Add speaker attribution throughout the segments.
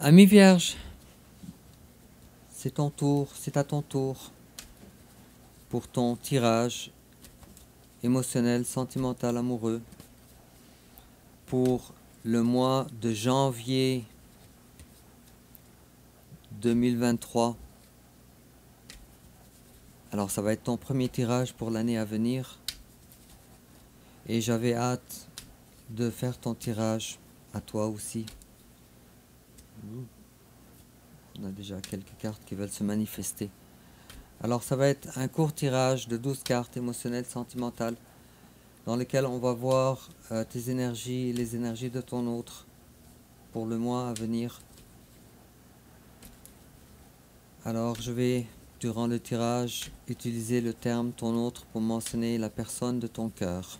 Speaker 1: Ami Vierge, c'est ton tour, c'est à ton tour pour ton tirage émotionnel, sentimental, amoureux pour le mois de janvier 2023. Alors ça va être ton premier tirage pour l'année à venir et j'avais hâte de faire ton tirage à toi aussi. On a déjà quelques cartes qui veulent se manifester. Alors ça va être un court tirage de 12 cartes émotionnelles, sentimentales, dans lequel on va voir tes énergies et les énergies de ton autre pour le mois à venir. Alors je vais, durant le tirage, utiliser le terme ton autre pour mentionner la personne de ton cœur.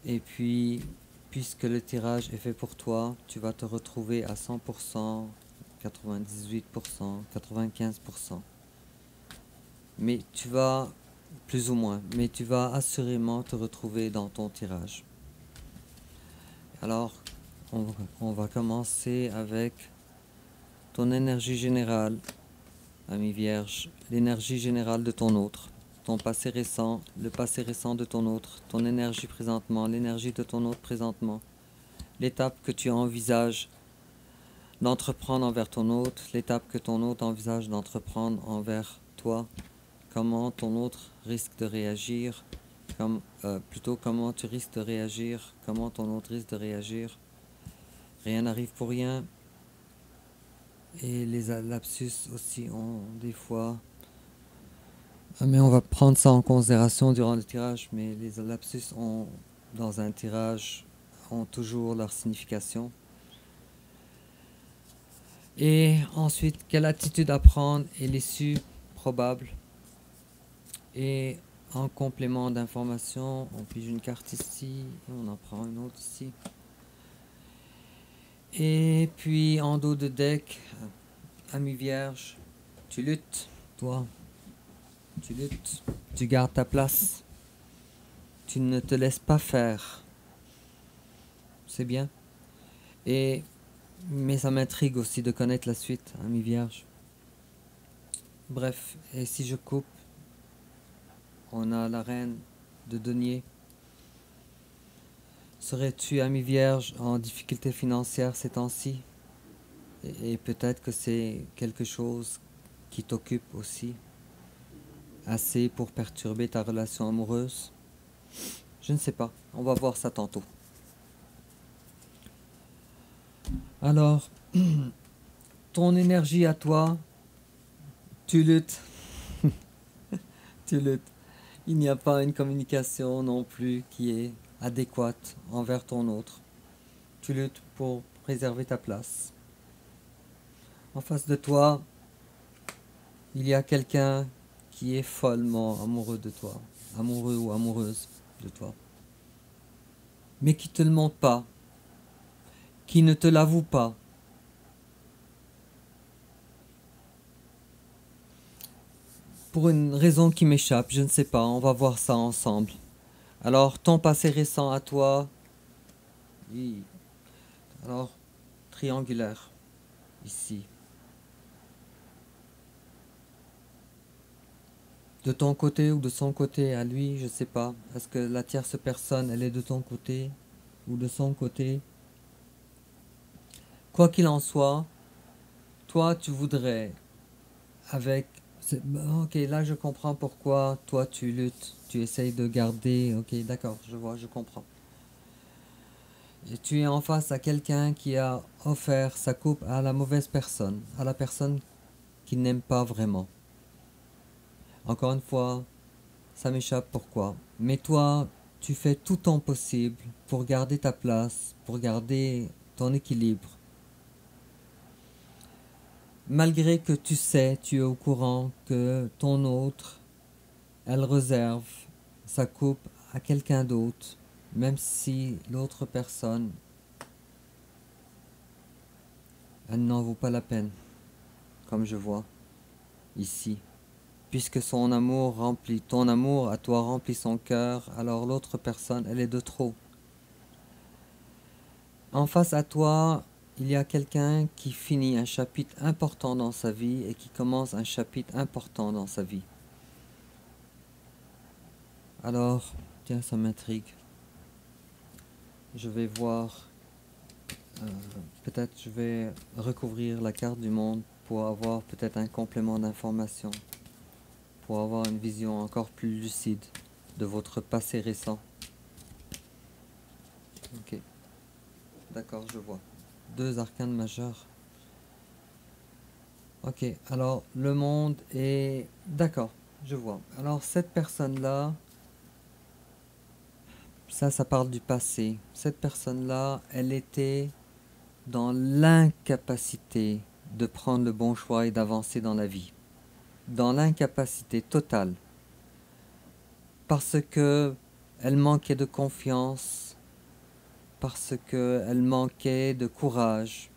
Speaker 1: Et puis, puisque le tirage est fait pour toi, tu vas te retrouver à 100%, 98%, 95%. Mais tu vas, plus ou moins, mais tu vas assurément te retrouver dans ton tirage. Alors, on va commencer avec ton énergie générale, ami Vierge, l'énergie générale de ton autre, ton passé récent, le passé récent de ton autre, ton énergie présentement, l'énergie de ton autre présentement, l'étape que tu envisages d'entreprendre envers ton autre, l'étape que ton autre envisage d'entreprendre envers toi, comment ton autre risque de réagir, plutôt comment tu risques de réagir, comment ton autre risque de réagir. Rien n'arrive pour rien. Et les lapsus aussi ont des fois... Mais on va prendre ça en considération durant le tirage, mais les lapsus ont, dans un tirage, ont toujours leur signification. Et ensuite, quelle attitude à prendre est l'issue probable. Et en complément d'information, on pige une carte ici, et on en prend une autre ici. Et puis en dos de deck, ami Vierge, tu luttes, toi. Tu luttes, tu gardes ta place, tu ne te laisses pas faire. C'est bien. Mais ça m'intrigue aussi de connaître la suite, ami Vierge. Bref, et si je coupe, on a la reine de denier. Serais-tu, ami Vierge, en difficulté financière ces temps-ci? Et peut-être que c'est quelque chose qui t'occupe aussi, assez pour perturber ta relation amoureuse. Je ne sais pas, on va voir ça tantôt. Alors, ton énergie à toi, tu luttes, tu luttes. Il n'y a pas une communication non plus qui est adéquate envers ton autre. Tu luttes pour préserver ta place. En face de toi, il y a quelqu'un qui est follement amoureux de toi, amoureux ou amoureuse de toi, mais qui ne te le montre pas, qui ne te l'avoue pas. Pour une raison qui m'échappe, je ne sais pas, on va voir ça ensemble. Alors, ton passé récent à toi, oui. Alors, triangulaire, ici. De ton côté ou de son côté à lui, je sais pas. Est-ce que la tierce personne, elle est de ton côté ou de son côté? Quoi qu'il en soit, toi, tu voudrais, avec... Ok, là, je comprends pourquoi toi, tu luttes. Tu essayes de garder... Ok, d'accord, je vois, je comprends. Et tu es en face à quelqu'un qui a offert sa coupe à la mauvaise personne, à la personne qui n'aime pas vraiment. Encore une fois, ça m'échappe pourquoi. Mais toi, tu fais tout ton possible pour garder ta place, pour garder ton équilibre. Malgré que tu sais, tu es au courant que ton autre, elle réserve sa coupe à quelqu'un d'autre, même si l'autre personne, elle n'en vaut pas la peine, comme je vois ici. Puisque son amour remplit, ton amour à toi remplit son cœur, alors l'autre personne, elle est de trop. En face à toi, il y a quelqu'un qui finit un chapitre important dans sa vie et qui commence un chapitre important dans sa vie. Alors, tiens, ça m'intrigue. Je vais voir, peut-être je vais recouvrir la carte du monde pour avoir peut-être un complément d'information, pour avoir une vision encore plus lucide de votre passé récent. Ok, d'accord, je vois. 2 arcanes majeurs. Ok, alors le monde est... D'accord, je vois. Alors cette personne-là, ça parle du passé. Cette personne-là, elle était dans l'incapacité de prendre le bon choix et d'avancer dans la vie. Dans l'incapacité totale. Parce que elle manquait de confiance, parce que elle manquait de courage.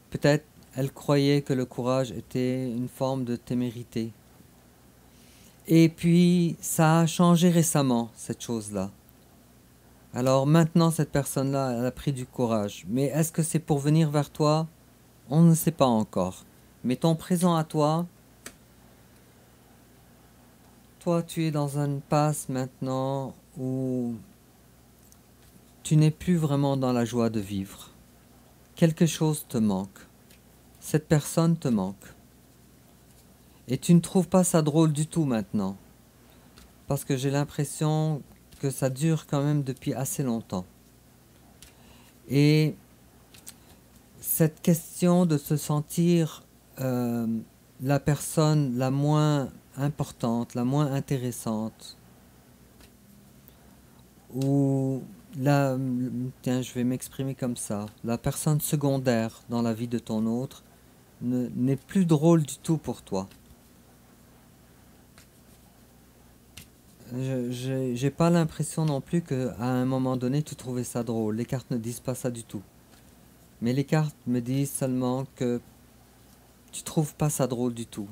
Speaker 1: Peut-être elle croyait que le courage était une forme de témérité. Et puis, ça a changé récemment, cette chose-là. Alors maintenant, cette personne-là, elle a pris du courage. Mais est-ce que c'est pour venir vers toi? On ne sait pas encore. Mais ton présent à toi, toi, tu es dans une passe maintenant où tu n'es plus vraiment dans la joie de vivre. Quelque chose te manque. Cette personne te manque. Et tu ne trouves pas ça drôle du tout maintenant. Parce que j'ai l'impression que ça dure quand même depuis assez longtemps. Et cette question de se sentir la personne la moins importante, la moins intéressante, ou la, tiens, je vais m'exprimer comme ça, la personne secondaire dans la vie de ton autre n'est plus drôle du tout pour toi. J'ai pas l'impression non plus qu'à un moment donné tu trouvais ça drôle. Les cartes ne disent pas ça du tout. Mais les cartes me disent seulement que tu trouves pas ça drôle du tout.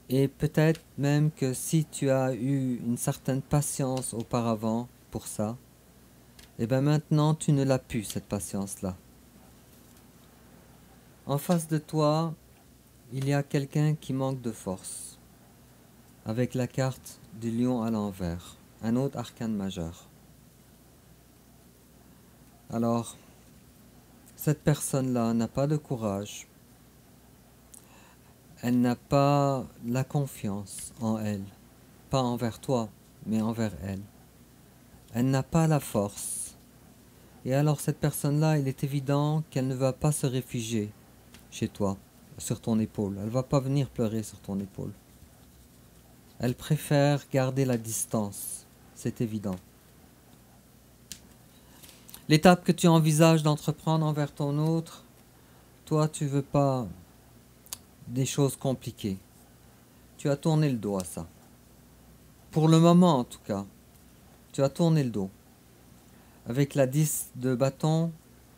Speaker 1: Et peut-être même que si tu as eu une certaine patience auparavant pour ça, et bien maintenant tu ne l'as plus, cette patience-là. En face de toi, il y a quelqu'un qui manque de force, avec la carte du lion à l'envers, un autre arcane majeur. Alors, cette personne-là n'a pas de courage, elle n'a pas la confiance en elle, pas envers toi, mais envers elle. Elle n'a pas la force. Et alors cette personne-là, il est évident qu'elle ne va pas se réfugier chez toi, sur ton épaule. Elle ne va pas venir pleurer sur ton épaule. Elle préfère garder la distance, c'est évident. L'étape que tu envisages d'entreprendre envers ton autre, toi tu veux pas des choses compliquées. Tu as tourné le dos à ça. Pour le moment en tout cas, tu as tourné le dos. Avec la 10 de bâton,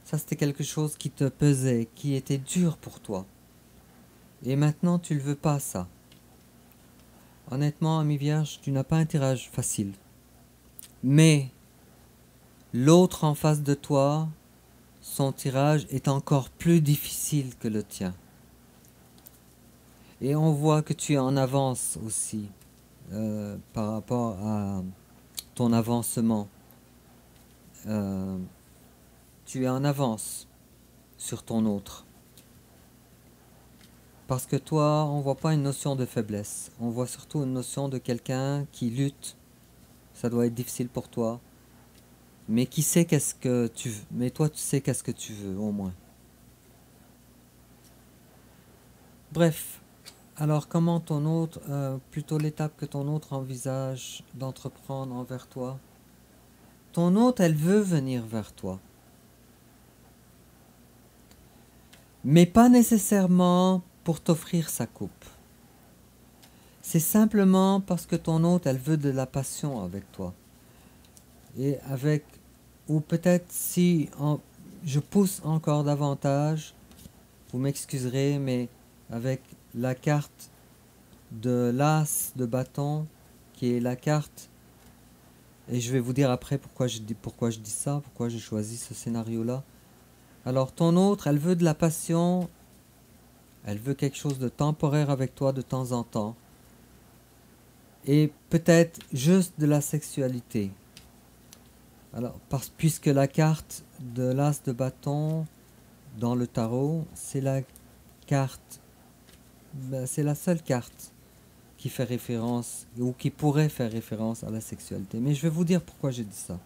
Speaker 1: ça c'était quelque chose qui te pesait, qui était dur pour toi. Et maintenant tu ne veux pas ça. Honnêtement, ami vierge, tu n'as pas un tirage facile. Mais l'autre en face de toi, son tirage est encore plus difficile que le tien. Et on voit que tu es en avance aussi par rapport à ton avancement. Tu es en avance sur ton autre. Parce que toi, on ne voit pas une notion de faiblesse. On voit surtout une notion de quelqu'un qui lutte. Ça doit être difficile pour toi. Mais qui sait qu'est-ce que tu veux. Mais toi, tu sais qu'est-ce que tu veux, au moins. Bref. Alors, comment ton autre, plutôt l'étape que ton autre envisage d'entreprendre envers toi. Ton autre, elle veut venir vers toi. Mais pas nécessairement pour t'offrir sa coupe. C'est simplement parce que ton hôte, elle veut de la passion avec toi. Et avec, ou peut-être si je pousse encore davantage, vous m'excuserez, mais avec la carte de l'as de bâton, qui est la carte Et je vais vous dire après pourquoi je dis ça, pourquoi j'ai choisi ce scénario-là. Alors ton autre, elle veut de la passion, elle veut quelque chose de temporaire avec toi de temps en temps. Et peut-être juste de la sexualité. Alors, puisque la carte de l'as de bâton dans le tarot, c'est la carte, c'est la seule carte qui fait référence ou qui pourrait faire référence à la sexualité. Mais je vais vous dire pourquoi j'ai dit ça.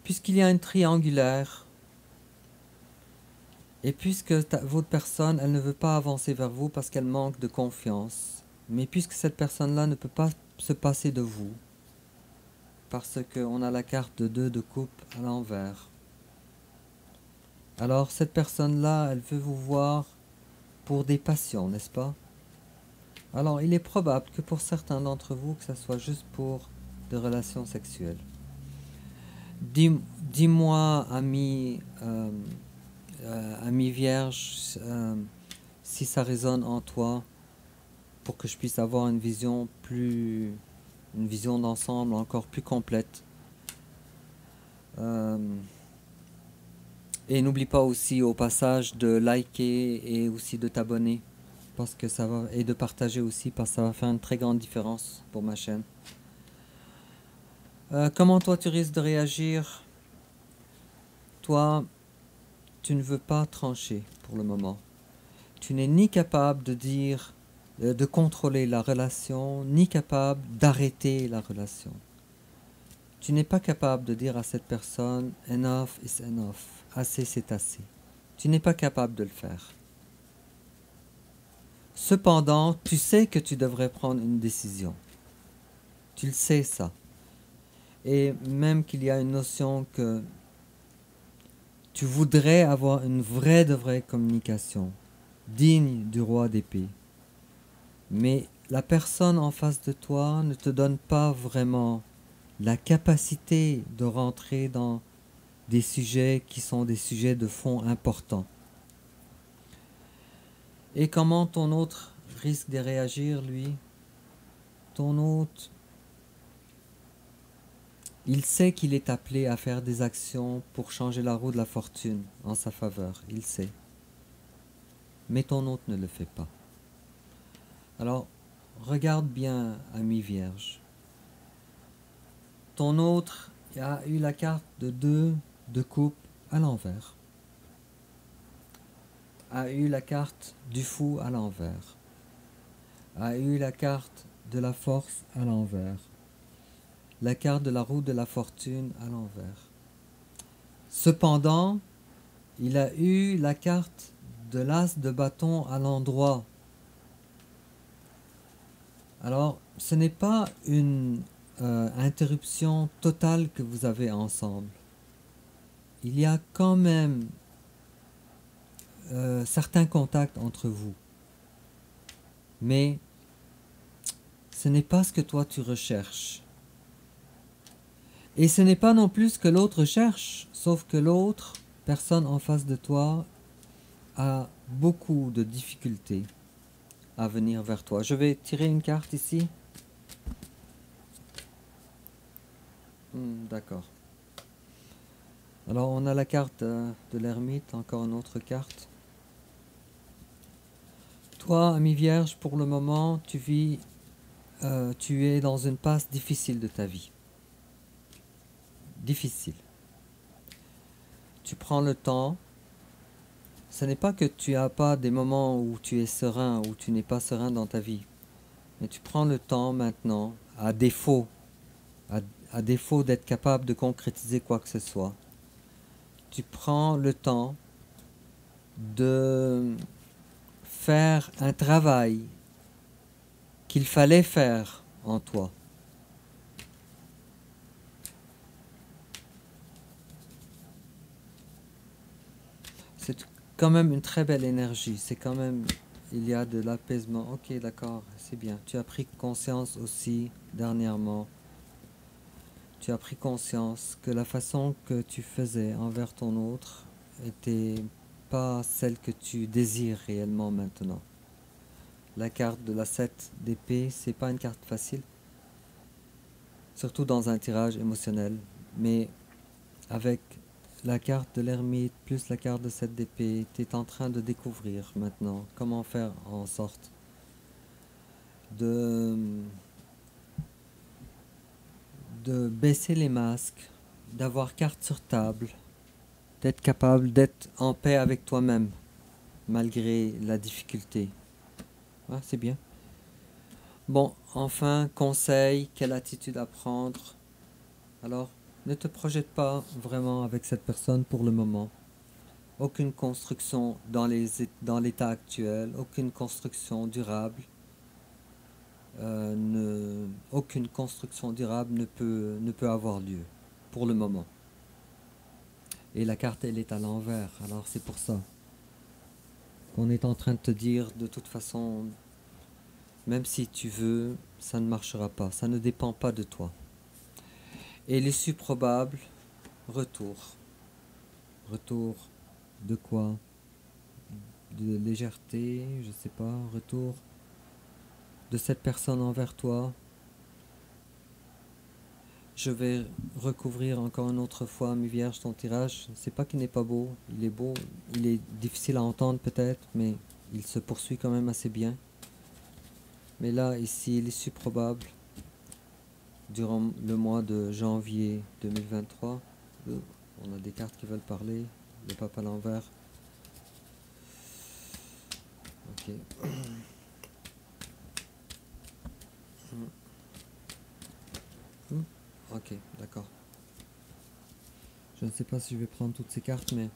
Speaker 1: Puisqu'il y a une triangulaire et puisque votre personne, elle ne veut pas avancer vers vous parce qu'elle manque de confiance, mais puisque cette personne-là ne peut pas se passer de vous, parce qu'on a la carte de 2 de coupe à l'envers. Alors cette personne-là, elle veut vous voir pour des passions, n'est-ce pas? Alors il est probable que pour certains d'entre vous, que ce soit juste pour des relations sexuelles. Dis-moi, ami vierge, si ça résonne en toi, pour que je puisse avoir une vision d'ensemble encore plus complète. Et n'oublie pas aussi au passage de liker et aussi de t'abonner parce que ça va, et de partager aussi parce que ça va faire une très grande différence pour ma chaîne. Comment toi tu risques de réagir? Toi, tu ne veux pas trancher pour le moment. Tu n'es ni capable de dire, de contrôler la relation, ni capable d'arrêter la relation. Tu n'es pas capable de dire à cette personne « enough is enough », assez c'est assez. Tu n'es pas capable de le faire. Cependant, tu sais que tu devrais prendre une décision. Tu le sais ça. Et même qu'il y a une notion que tu voudrais avoir une vraie communication, digne du roi d'épée. Mais la personne en face de toi ne te donne pas vraiment la capacité de rentrer dans des sujets qui sont des sujets de fond importants. Et comment ton autre risque de réagir, lui? Ton autre, il sait qu'il est appelé à faire des actions pour changer la roue de la fortune en sa faveur, il sait. Mais ton autre ne le fait pas. Alors, regarde bien, ami vierge. Ton autre a eu la carte de 2 de coupe à l'envers. A eu la carte du fou à l'envers. A eu la carte de la force à l'envers. La carte de la roue de la fortune à l'envers. Cependant, il a eu la carte de l'as de bâton à l'endroit. Alors, ce n'est pas une interruption totale que vous avez ensemble. Il y a quand même certains contacts entre vous. Mais ce n'est pas ce que toi tu recherches. Et ce n'est pas non plus ce que l'autre cherche, sauf que l'autre personne en face de toi a beaucoup de difficultés à venir vers toi. Je vais tirer une carte ici. D'accord. Alors on a la carte de l'ermite, encore une autre carte. Toi, ami vierge, pour le moment, tu es dans une passe difficile de ta vie. Difficile. Tu prends le temps. Ce n'est pas que tu n'as pas des moments où tu es serein, où tu n'es pas serein dans ta vie. Mais tu prends le temps maintenant, à défaut d'être capable de concrétiser quoi que ce soit. Tu prends le temps de faire un travail qu'il fallait faire en toi. C'est quand même une très belle énergie. C'est quand même, il y a de l'apaisement. Ok, d'accord, c'est bien. Tu as pris conscience aussi, dernièrement, tu as pris conscience que la façon que tu faisais envers ton autre était pas celle que tu désires réellement maintenant. La carte de la 7 d'épée, c'est pas une carte facile. surtout dans un tirage émotionnel. Mais avec la carte de l'ermite plus la carte de 7 d'épée, tu es en train de découvrir maintenant comment faire en sorte de, de baisser les masques, d'avoir carte sur table, d'être capable d'être en paix avec toi-même malgré la difficulté. Ah, c'est bien. Bon, enfin, conseil, quelle attitude à prendre? Alors, ne te projette pas vraiment avec cette personne pour le moment. Aucune construction dans l'état actuel, aucune construction durable. Aucune construction durable ne peut avoir lieu pour le moment. Et la carte, elle est à l'envers. Alors c'est pour ça qu'on est en train de te dire, de toute façon, même si tu veux, ça ne marchera pas. Ça ne dépend pas de toi. Et l'issue probable, retour. Retour de quoi? De légèreté, je sais pas. Retour de cette personne envers toi. Je vais recouvrir encore une autre fois, mes vierges, ton tirage. C'est pas qu'il n'est pas beau, il est beau, il est difficile à entendre peut-être, mais il se poursuit quand même assez bien. Mais là, ici, l'issue probable, durant le mois de janvier 2023, on a des cartes qui veulent parler, le pape à l'envers. Ok. Ok, d'accord. Je ne sais pas si je vais prendre toutes ces cartes, mais...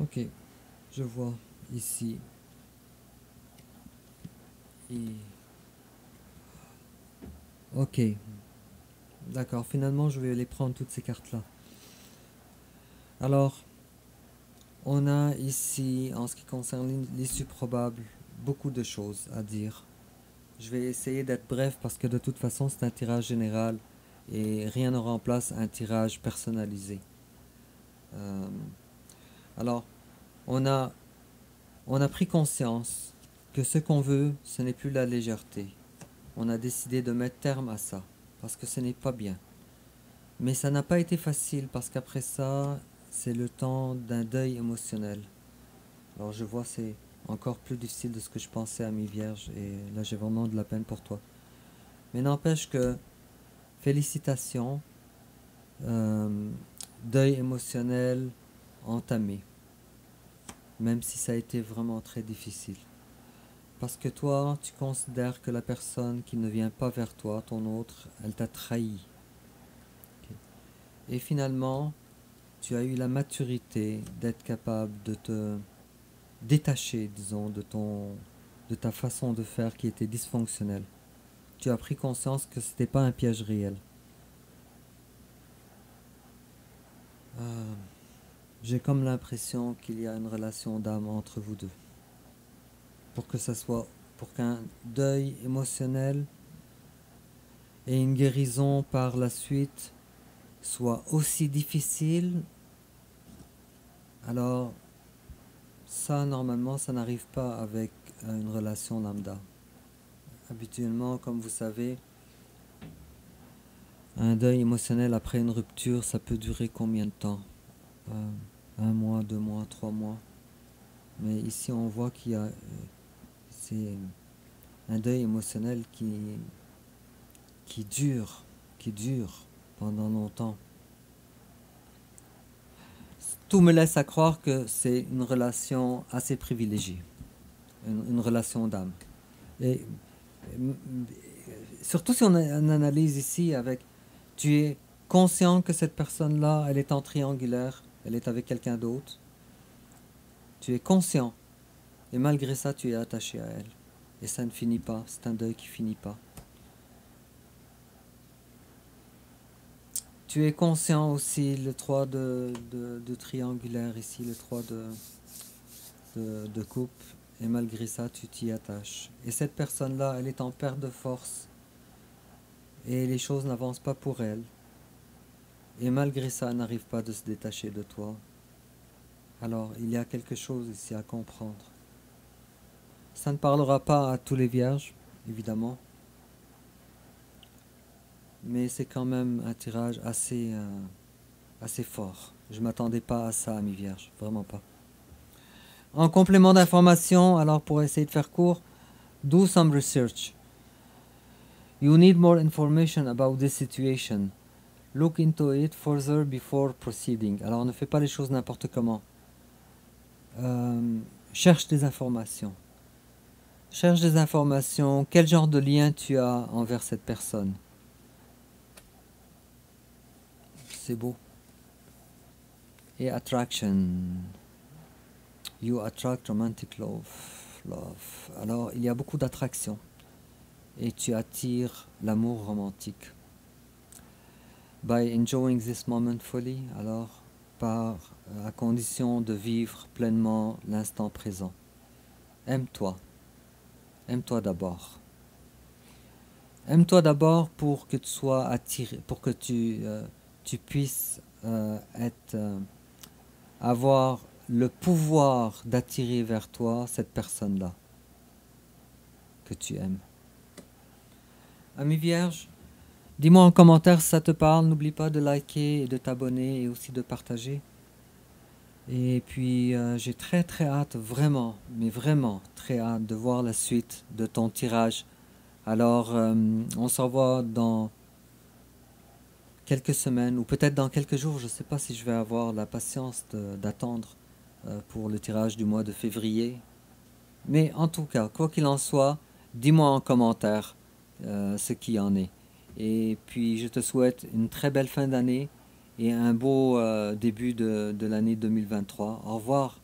Speaker 1: Ok, je vois ici. Et... Ok, d'accord, finalement je vais les prendre toutes ces cartes-là. Alors, on a ici, en ce qui concerne l'issue probable, beaucoup de choses à dire. Je vais essayer d'être bref parce que de toute façon c'est un tirage général et rien ne remplace un tirage personnalisé. Euh, alors, on a, on a pris conscience que ce qu'on veut, ce n'est plus la légèreté. On a décidé de mettre terme à ça parce que ce n'est pas bien. Mais ça n'a pas été facile parce qu'après ça, c'est le temps d'un deuil émotionnel. Alors je vois c'est encore plus difficile de ce que je pensais à mes vierges et là j'ai vraiment de la peine pour toi. Mais n'empêche que félicitations, deuil émotionnel entamé, même si ça a été vraiment très difficile. Parce que toi, tu considères que la personne qui ne vient pas vers toi, ton autre, elle t'a trahi. Okay. Et finalement, tu as eu la maturité d'être capable de te détacher, disons, de ta façon de faire qui était dysfonctionnelle. Tu as pris conscience que c'était pas un piège réel. J'ai comme l'impression qu'il y a une relation d'âme entre vous deux. Pour qu'un deuil émotionnel et une guérison par la suite soient aussi difficiles, alors ça, normalement, ça n'arrive pas avec une relation lambda. Habituellement, comme vous savez, un deuil émotionnel après une rupture, ça peut durer combien de temps? 1 mois, 2 mois, 3 mois. Mais ici, on voit qu'il y a... c'est un deuil émotionnel qui dure pendant longtemps. Tout me laisse à croire que c'est une relation assez privilégiée, une relation d'âme. Et surtout si on analyse ici avec, tu es conscient que cette personne-là, elle est en triangulaire, elle est avec quelqu'un d'autre. Tu es conscient. Et malgré ça, tu es attaché à elle. Et ça ne finit pas. C'est un deuil qui finit pas. Tu es conscient aussi, le 3 de triangulaire ici, le 3 de coupe. Et malgré ça, tu t'y attaches. Et cette personne-là, elle est en perte de force. Et les choses n'avancent pas pour elle. Et malgré ça, elle n'arrive pas de se détacher de toi. Alors, il y a quelque chose ici à comprendre. Ça ne parlera pas à tous les vierges, évidemment. mais c'est quand même un tirage assez fort. Je ne m'attendais pas à ça, ami Vierge, vraiment pas. En complément d'information, alors pour essayer de faire court, do some research. You need more information about this situation. Look into it further before proceeding. Alors ne fais pas les choses n'importe comment. Cherche des informations. Cherche des informations. Quel genre de lien tu as envers cette personne? C'est beau. Et attraction. You attract romantic love. Alors, il y a beaucoup d'attraction. Et tu attires l'amour romantique. By enjoying this moment fully, alors, à condition de vivre pleinement l'instant présent. Aime-toi. Aime-toi d'abord. Aime-toi d'abord pour que tu sois attiré, pour que tu puisses avoir le pouvoir d'attirer vers toi cette personne-là que tu aimes. Ami Vierge, dis-moi en commentaire si ça te parle. N'oublie pas de liker et de t'abonner et aussi de partager. Et puis j'ai très très hâte, vraiment, mais vraiment très hâte de voir la suite de ton tirage. Alors on se revoit dans quelques semaines ou peut-être dans quelques jours. Je ne sais pas si je vais avoir la patience d'attendre pour le tirage du mois de février. Mais en tout cas, quoi qu'il en soit, dis-moi en commentaire ce qu'il en est. Et puis je te souhaite une très belle fin d'année et un beau début de l'année 2023. Au revoir.